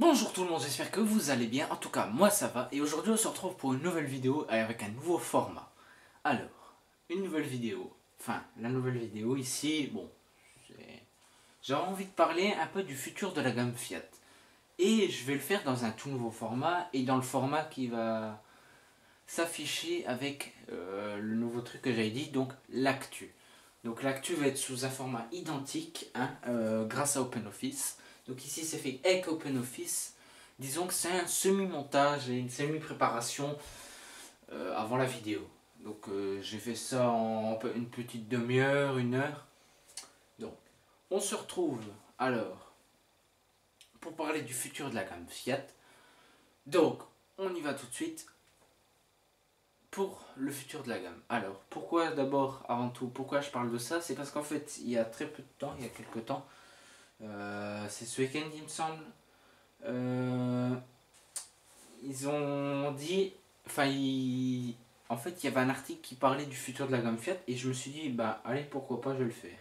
Bonjour tout le monde, j'espère que vous allez bien. En tout cas, moi ça va. Et aujourd'hui, on se retrouve pour une nouvelle vidéo avec un nouveau format. Alors, une nouvelle vidéo. Enfin, la nouvelle vidéo ici, bon, j'ai envie de parler un peu du futur de la gamme Fiat. Et je vais le faire dans un tout nouveau format et dans le format qui va s'afficher avec le nouveau truc que j'avais dit, donc l'actu. Donc l'actu va être sous un format identique grâce à OpenOffice. Donc ici c'est fait avec OpenOffice. Disons que c'est un semi-montage et une semi-préparation avant la vidéo. Donc j'ai fait ça en une petite demi-heure, une heure. Donc on se retrouve alors pour parler du futur de la gamme Fiat. Donc on y va tout de suite pour le futur de la gamme. Alors pourquoi d'abord, avant tout, pourquoi je parle de ça? C'est parce qu'en fait il y a très peu de temps, il y a quelques temps, c'est ce week-end il me semble, ils ont dit, en fait il y avait un article qui parlait du futur de la gamme Fiat et je me suis dit bah allez pourquoi pas je vais le faire.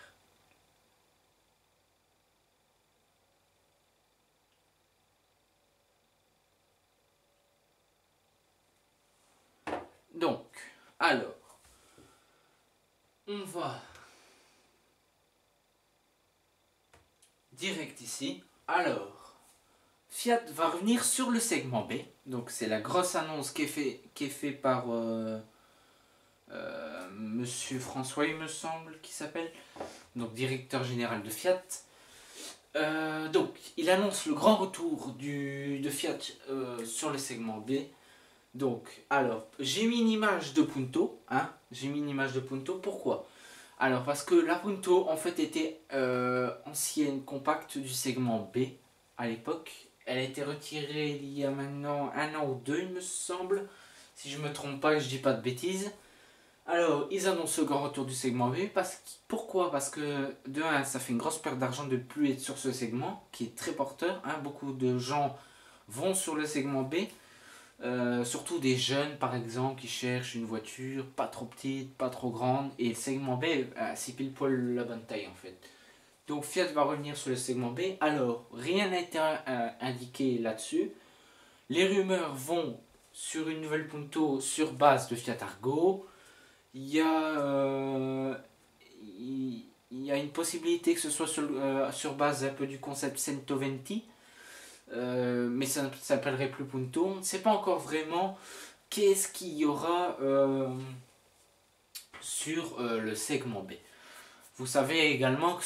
Donc alors on va direct ici. Alors Fiat va revenir sur le segment B. Donc c'est la grosse annonce qui est fait par Monsieur François, il me semble, qui s'appelle, donc directeur général de Fiat. Donc il annonce le grand retour de Fiat sur le segment B. Donc alors j'ai mis une image de Punto, j'ai mis une image de Punto. Pourquoi? Alors parce que la Punto en fait était ancienne compacte du segment B à l'époque. Elle a été retirée il y a maintenant un an ou deux, il me semble. Si je me trompe pas et je dis pas de bêtises. Alors, ils annoncent le grand retour du segment B. Pourquoi? Parce que, de 1, ça fait une grosse perte d'argent de plus être sur ce segment, qui est très porteur. Beaucoup de gens vont sur le segment B. Surtout des jeunes, par exemple, qui cherchent une voiture pas trop petite, pas trop grande. Et le segment B, c'est pile poil la bonne taille, en fait. Donc Fiat va revenir sur le segment B. Alors, rien n'a été indiqué là-dessus. Les rumeurs vont sur une nouvelle Punto sur base de Fiat Argo. Il y a une possibilité que ce soit sur base un peu du concept 120. Mais ça ne s'appellerait plus Punto. On ne sait pas encore vraiment qu'est-ce qu'il y aura sur le segment B. Vous savez également que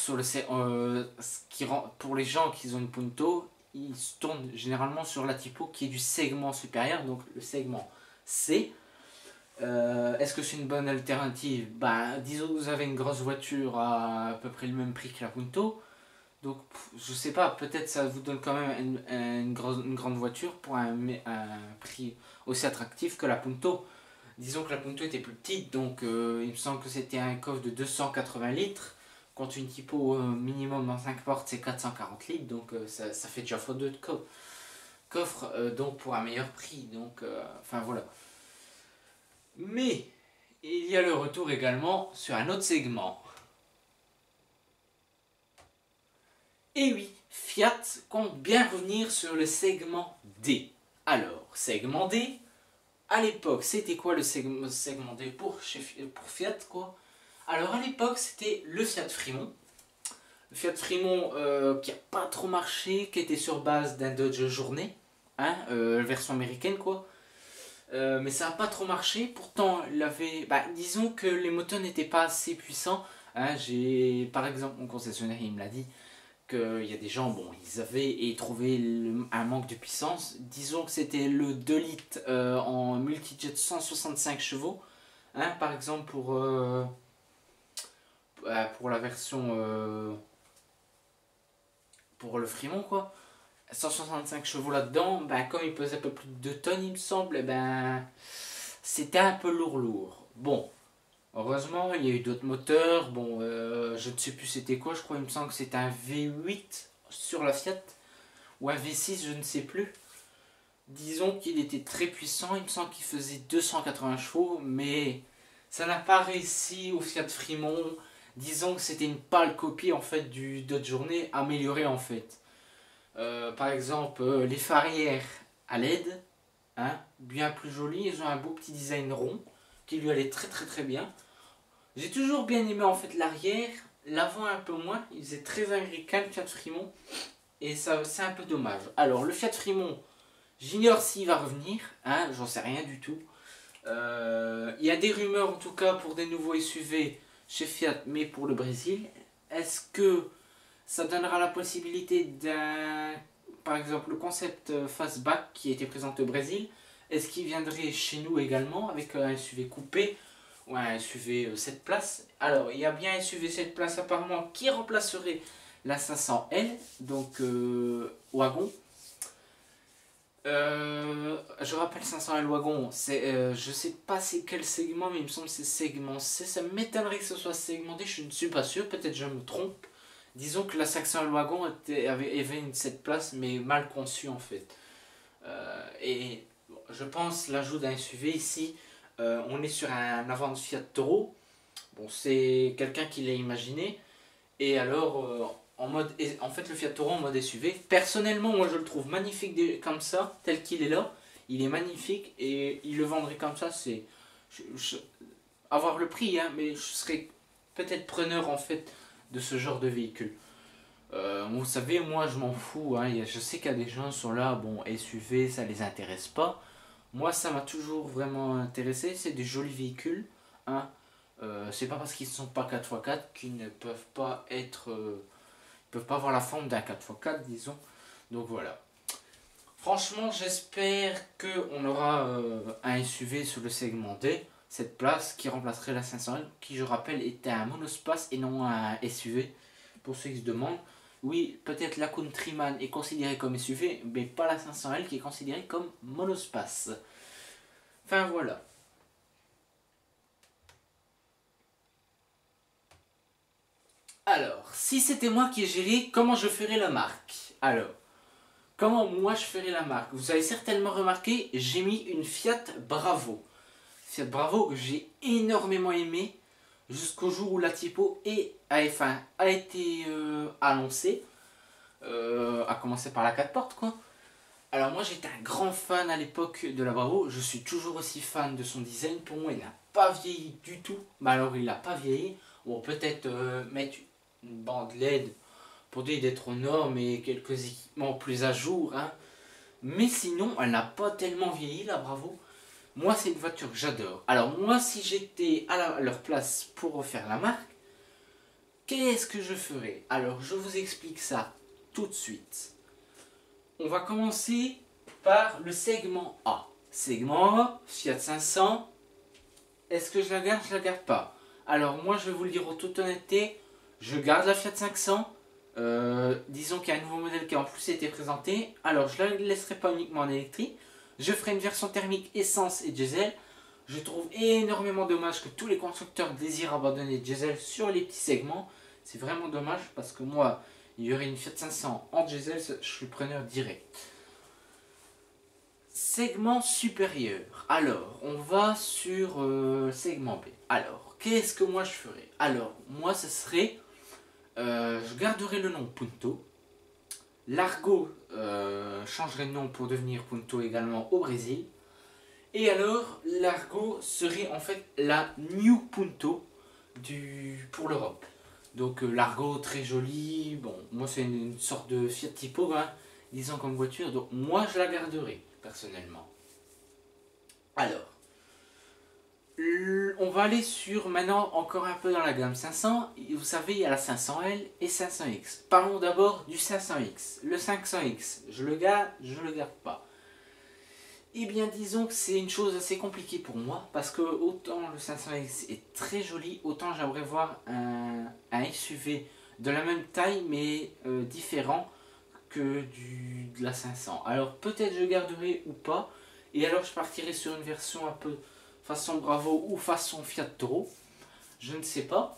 pour les gens qui ont une Punto, ils se tournent généralement sur la typo qui est du segment supérieur, donc le segment C. Est-ce que c'est une bonne alternative? Disons que vous avez une grosse voiture à peu près le même prix que la Punto. Donc je sais pas, peut-être ça vous donne quand même une grande voiture pour un prix aussi attractif que la Punto. Disons que la Punto était plus petite, donc il me semble que c'était un coffre de 280 litres. Quand une typo minimum en 5 portes c'est 440 litres, donc ça fait déjà x2 de coffre, donc pour un meilleur prix. Donc enfin voilà. Mais il y a le retour également sur un autre segment. Et oui, Fiat compte bien revenir sur le segment D. Alors, segment D, à l'époque, c'était quoi le segment D pour Fiat quoi? Alors à l'époque, c'était le Fiat Fremont. Le Fiat Fremont qui n'a pas trop marché, qui était sur base d'un Dodge Journée, version américaine quoi. Mais ça n'a pas trop marché, pourtant disons que les moteurs n'étaient pas assez puissants. Par exemple, mon concessionnaire il me l'a dit, qu'il y a des gens, bon, ils avaient trouvé un manque de puissance. Disons que c'était le 2 litres en multijet 165 chevaux. Par exemple, pour la version pour le Fremont, quoi. 165 chevaux là-dedans, comme il pesait un peu plus de 2 tonnes, il me semble, c'était un peu lourd. Bon, heureusement, il y a eu d'autres moteurs. Bon, je ne sais plus c'était quoi, je crois, il me semble que c'était un V8 sur la Fiat, ou un V6, je ne sais plus. Disons qu'il était très puissant, il me semble qu'il faisait 280 chevaux, mais ça n'a pas réussi au Fiat Fremont. Disons que c'était une pâle copie en fait du Dodge Journée améliorée en fait. Par exemple, les phares arrière à LED, hein, bien plus jolis. Ils ont un beau petit design rond qui lui allait très très très bien. J'ai toujours bien aimé en fait l'arrière, l'avant un peu moins. Il faisait très américain le Fiat Frimont et ça c'est un peu dommage. Alors le Fiat Frimont, j'ignore s'il va revenir, hein, j'en sais rien du tout. Il y a des rumeurs en tout cas pour des nouveaux SUV chez Fiat, mais pour le Brésil. Est-ce que ça donnera la possibilité d'un, par exemple, le concept Fastback qui a été présenté au Brésil? Est-ce qu'il viendrait chez nous également avec un SUV coupé ou un SUV 7 places? Alors, il y a bien un SUV 7 places apparemment qui remplacerait la 500L, donc wagon. Je rappelle 500L wagon, je sais pas c'est quel segment, mais il me semble que c'est segment C. Ça m'étonnerait que ce soit segmenté, je ne suis pas sûr, peut-être je me trompe. Disons que la 500L wagon avait une 7 places, mais mal conçue en fait. Et bon, je pense l'ajout d'un SUV ici, on est sur un avant de Fiat Toro. Bon, c'est quelqu'un qui l'a imaginé. Et alors, en fait, le Fiat Toro en mode SUV, personnellement, moi je le trouve magnifique comme ça, tel qu'il est là. Il est magnifique et il le vendrait comme ça, c'est. Avoir le prix, hein, mais je serais peut-être preneur en fait de ce genre de véhicule. Vous savez, moi je m'en fous, hein, je sais qu'il y a des gens qui sont là, bon, SUV, ça les intéresse pas. Moi, ça m'a toujours vraiment intéressé, c'est des jolis véhicules, hein. C'est pas parce qu'ils ne sont pas 4x4 qu'ils ne peuvent pas être. Peuvent pas avoir la forme d'un 4x4, disons. Donc voilà. Franchement, j'espère qu'on aura un SUV sur le segment D, cette place qui remplacerait la 500L, qui je rappelle était un monospace et non un SUV. Pour ceux qui se demandent, oui, peut-être la Countryman est considérée comme SUV, mais pas la 500L qui est considérée comme monospace. Enfin voilà. Alors, si c'était moi qui gérais, comment je ferais la marque? Alors, comment moi je ferais la marque? Vous avez certainement remarqué, j'ai mis une Fiat Bravo. Fiat Bravo que j'ai énormément aimé jusqu'au jour où la typo a été annoncée. À commencer par la 4 portes quoi. Alors moi j'étais un grand fan à l'époque de la Bravo. Je suis toujours aussi fan de son design. Pour moi il n'a pas vieilli du tout. Mais alors il n'a pas vieilli. Bon peut-être mettre une bande LED pour dire d'être aux normes et quelques équipements plus à jour, hein. Mais sinon, elle n'a pas tellement vieilli, la Bravo. Moi, c'est une voiture que j'adore. Alors moi, si j'étais à leur place pour refaire la marque, qu'est-ce que je ferais? Alors, je vous explique ça tout de suite. On va commencer par le segment A. Segment A, Fiat 500. Est-ce que je la garde? Je la garde pas. Alors moi, je vais vous le dire en toute honnêteté, je garde la Fiat 500. Disons qu'il y a un nouveau modèle qui a en plus été présenté. Alors je ne la laisserai pas uniquement en électrique. Je ferai une version thermique essence et diesel. Je trouve énormément dommage que tous les constructeurs désirent abandonner le diesel sur les petits segments. C'est vraiment dommage parce que moi, il y aurait une Fiat 500 en diesel, je suis preneur direct. Segment supérieur. Alors, on va sur segment B. Alors, qu'est-ce que moi je ferais? Alors, moi, ce serait... je garderai le nom Punto. L'Argo changerait de nom pour devenir Punto également au Brésil. Et alors, l'Argo serait en fait la New Punto pour l'Europe. Donc l'Argo très joli. Bon, moi c'est une sorte de Fiat Tipo, hein, disons comme voiture. Donc moi je la garderai personnellement. Alors, on va aller sur maintenant encore un peu dans la gamme 500. Vous savez, il y a la 500L et 500X. Parlons d'abord du 500X. Le 500X, je le garde, je le garde pas. Eh bien, disons que c'est une chose assez compliquée pour moi parce que autant le 500X est très joli, autant j'aimerais voir un SUV de la même taille mais différent que de la 500. Alors peut-être je garderai ou pas, et alors je partirai sur une version un peu façon Bravo ou façon Fiat Toro, je ne sais pas.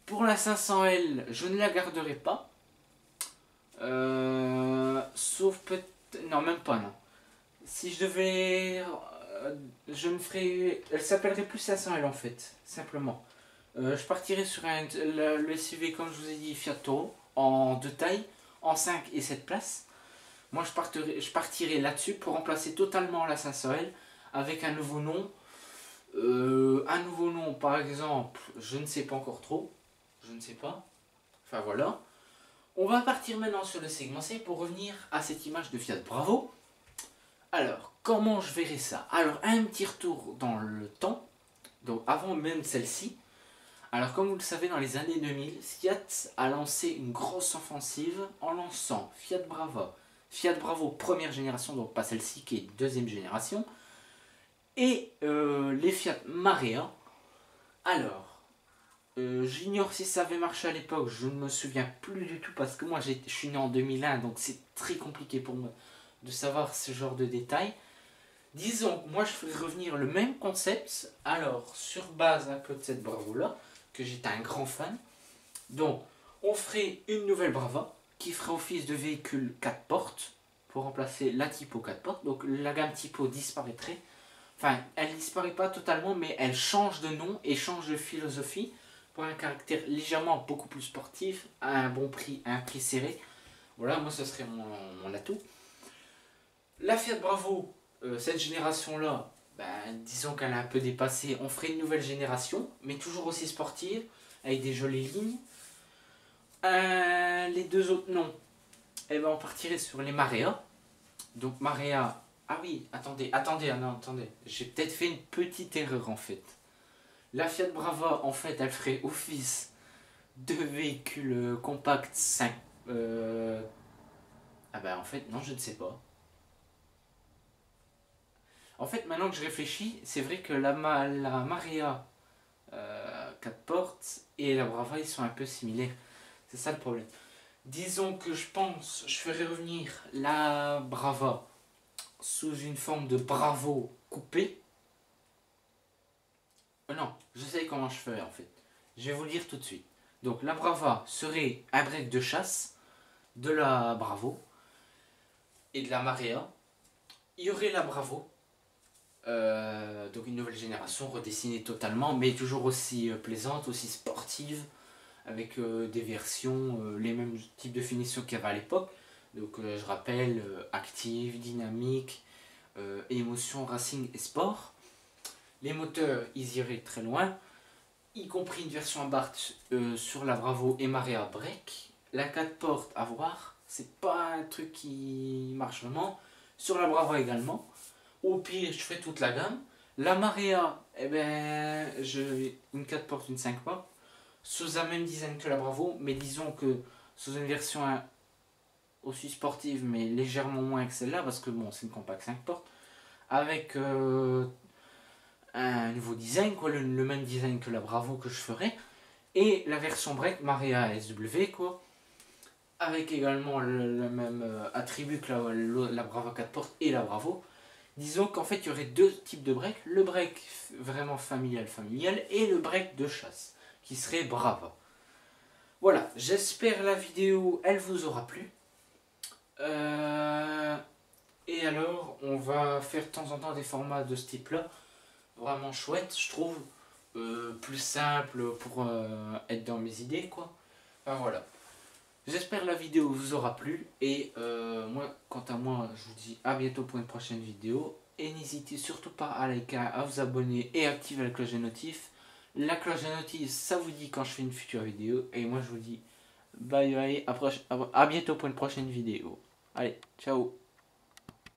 Pour la 500L, je ne la garderai pas, sauf peut-être... Non, même pas, non. Si je devais... je me ferais... Elle s'appellerait plus 500L en fait, simplement. Je partirais sur le SUV, comme je vous ai dit, Fiat Toro, en deux tailles, en 5 et 7 places. Moi je partirai là-dessus pour remplacer totalement la 500L avec un nouveau nom. Un nouveau nom par exemple, je ne sais pas encore trop. Je ne sais pas. Enfin voilà. On va partir maintenant sur le segment C pour revenir à cette image de Fiat Bravo. Alors, comment je verrai ça? Alors, un petit retour dans le temps, donc avant même celle-ci. Alors, comme vous le savez, dans les années 2000, Fiat a lancé une grosse offensive en lançant Fiat Bravo première génération, donc pas celle-ci qui est deuxième génération, et les Fiat Marea. Alors, j'ignore si ça avait marché à l'époque, je ne me souviens plus du tout parce que moi je suis né en 2001, donc c'est très compliqué pour moi de savoir ce genre de détails. Disons que moi je ferais revenir le même concept, alors sur base un peu de cette Bravo là, que j'étais un grand fan. Donc on ferait une nouvelle Brava qui ferait office de véhicule 4 portes pour remplacer la Tipo 4 portes. Donc la gamme Tipo disparaîtrait. Enfin, elle disparaît pas totalement, mais elle change de nom et change de philosophie pour un caractère légèrement beaucoup plus sportif, à un bon prix, à un prix serré. Voilà, moi ce serait mon atout. La Fiat Bravo, cette génération-là, ben, disons qu'elle est un peu dépassée. On ferait une nouvelle génération, mais toujours aussi sportive, avec des jolies lignes. Les deux autres noms, eh ben, on partirait sur les Marea. Donc Marea, ah oui, attendez, non, attendez. J'ai peut-être fait une petite erreur en fait. La Fiat Brava, en fait, elle ferait office de véhicule compact 5. Ah ben en fait, non, je ne sais pas. En fait, maintenant que je réfléchis, c'est vrai que la Marea 4 portes et la Brava, ils sont un peu similaires. C'est ça le problème. Disons que je pense, je ferai revenir la Brava sous une forme de Bravo coupé. Non, je sais comment je ferai en fait. Je vais vous le dire tout de suite. Donc la Brava serait un break de chasse de la Bravo et de la Marea. Il y aurait la Bravo. Donc une nouvelle génération redessinée totalement, mais toujours aussi plaisante, aussi sportive, avec des versions, les mêmes types de finitions qu'il y avait à l'époque. Donc je rappelle, active, dynamique, émotion, racing et sport. Les moteurs, ils iraient très loin, y compris une version Abarth sur la Bravo et Marea Break. La 4 portes à voir, c'est pas un truc qui marche vraiment. Sur la Bravo également. Au pire, je fais toute la gamme. La Marea, eh ben, une 4 portes, une 5 portes, sous un même design que la Bravo, mais disons que sous une version aussi sportive, mais légèrement moins que celle-là, parce que bon, c'est une compact 5 portes, avec un nouveau design, quoi, le même design que la Bravo que je ferais, et la version break Marea SW, quoi, avec également le même attribut que la Bravo 4 portes et la Bravo. Disons qu'en fait il y aurait deux types de break, le break vraiment familial et le break de chasse qui serait Brava. Voilà, j'espère la vidéo elle vous aura plu. Et alors on va faire de temps en temps des formats de ce type là, vraiment chouette je trouve, plus simple pour être dans mes idées quoi. Enfin voilà. J'espère la vidéo vous aura plu et moi, quant à moi, je vous dis à bientôt pour une prochaine vidéo. Et n'hésitez surtout pas à liker, à vous abonner et activer la cloche de notif. La cloche de notif, ça vous dit quand je fais une future vidéo. Et moi je vous dis bye bye, à bientôt pour une prochaine vidéo. Allez, ciao.